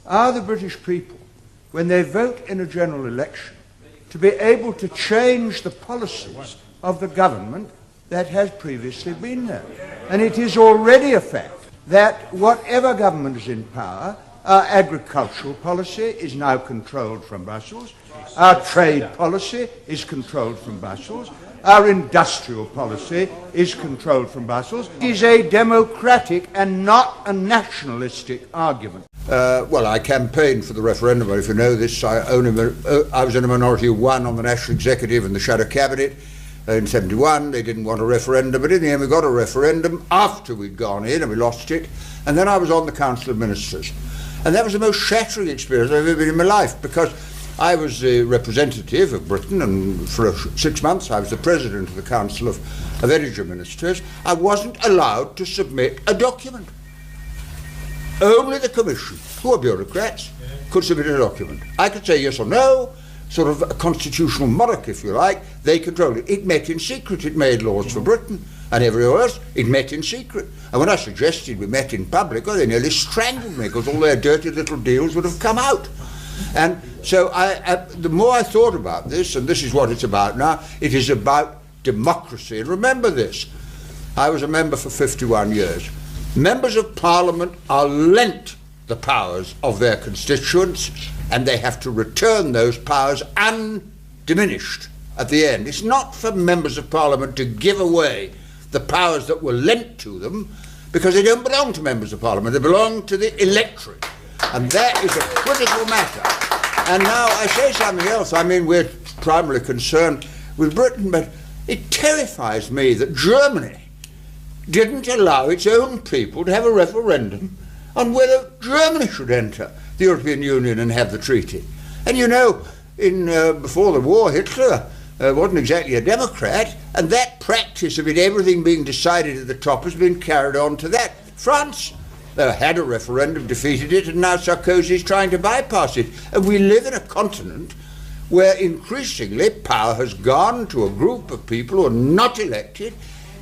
are the British people, when they vote in a general election, to be able to change the policies of the government that has previously been there. And it is already a fact that whatever government is in power, our agricultural policy is now controlled from Brussels, our trade policy is controlled from Brussels, our industrial policy is controlled from Brussels. It is a democratic and not a nationalistic argument. Well, I campaigned for the referendum. If you know this, I was in a minority of one on the National Executive and the Shadow Cabinet in 71. They didn't want a referendum, but in the end we got a referendum after we'd gone in and we lost it. And then I was on the Council of Ministers. And that was the most shattering experience I've ever been in my life, because I was the representative of Britain, and for 6 months I was the president of the Council of Energy Ministers. I wasn't allowed to submit a document. Only the Commission, who are bureaucrats, could submit a document. I could say yes or no, sort of a constitutional monarch, if you like. They controlled it. It met in secret. It made laws for Britain and everywhere else. It met in secret. And when I suggested we met in public, well, they nearly strangled me, because all their dirty little deals would have come out. And so the more I thought about this, and this is what it's about now, it is about democracy. And remember this, I was a member for 51 years. Members of Parliament are lent the powers of their constituents, and they have to return those powers undiminished at the end. It's not for members of Parliament to give away the powers that were lent to them, because they don't belong to members of Parliament, they belong to the electorate. And that is a critical matter. And now I say something else. I mean, we're primarily concerned with Britain, but it terrifies me that Germany didn't allow its own people to have a referendum on whether Germany should enter the European Union and have the treaty. And you know, before the war, Hitler wasn't exactly a Democrat, and that practice of everything being decided at the top has been carried on to that. France had a referendum, defeated it, and now Sarkozy is trying to bypass it. And we live in a continent where increasingly power has gone to a group of people who are not elected,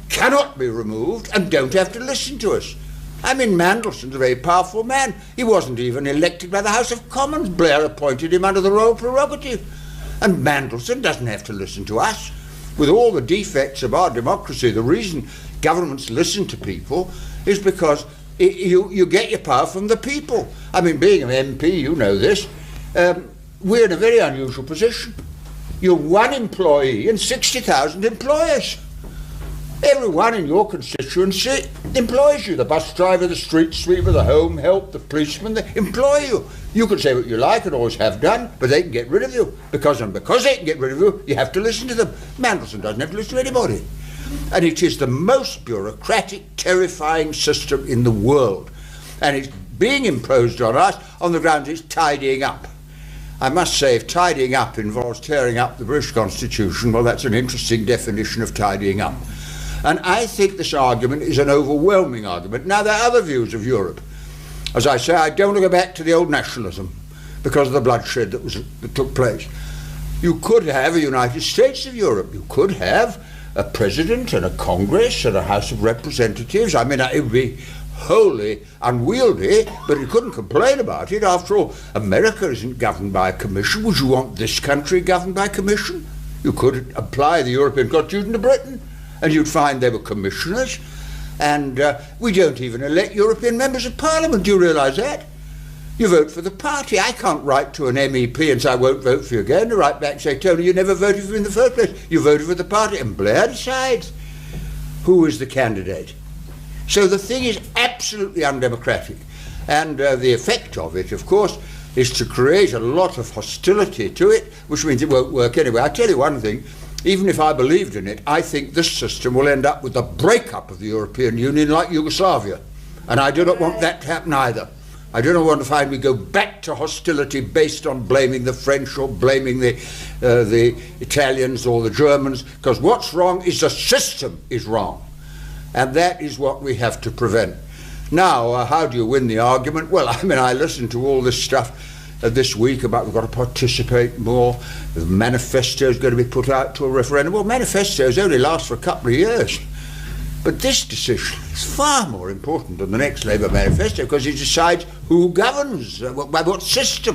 cannot be removed, and don't have to listen to us. I mean, Mandelson's a very powerful man. He wasn't even elected by the House of Commons. Blair appointed him under the royal prerogative. And Mandelson doesn't have to listen to us. With all the defects of our democracy, the reason governments listen to people is because you get your power from the people. I mean, being an MP, you know this, we're in a very unusual position. You're one employee and 60,000 employers. Everyone in your constituency employs you. The bus driver, the street sweeper, the home help, the policeman, they employ you. You can say what you like and always have done, but they can get rid of you. Because they can get rid of you, you have to listen to them. Mandelson doesn't have to listen to anybody. And it is the most bureaucratic, terrifying system in the world. And it's being imposed on us on the grounds it's tidying up. I must say, if tidying up involves tearing up the British Constitution, well, that's an interesting definition of tidying up. And I think this argument is an overwhelming argument. Now, there are other views of Europe. As I say, I don't want to go back to the old nationalism because of the bloodshed that took place. You could have a United States of Europe. You could have a president and a Congress and a House of Representatives. I mean, it would be wholly unwieldy, but you couldn't complain about it. After all, America isn't governed by a commission. Would you want this country governed by a commission? You could apply the European Constitution to Britain, and you'd find there were commissioners, and we don't even elect European members of Parliament. Do you realise that? You vote for the party. I can't write to an MEP and say, I won't vote for you again, to write back and say, Tony, you never voted for me in the first place. You voted for the party, and Blair decides who is the candidate. So the thing is absolutely undemocratic, and the effect of it, of course, is to create a lot of hostility to it, which means it won't work anyway. I'll tell you one thing, even if I believed in it, I think this system will end up with the breakup of the European Union like Yugoslavia, and I do not want that to happen either. I do not want to find we go back to hostility based on blaming the French or blaming the Italians or the Germans, because what's wrong is the system is wrong. And that is what we have to prevent. Now, how do you win the argument? Well, I mean, I listened to all this stuff this week about we've got to participate more. The manifesto is going to be put out to a referendum. Well, manifestos only last for a couple of years. But this decision is far more important than the next Labour manifesto because it decides who governs, by what system.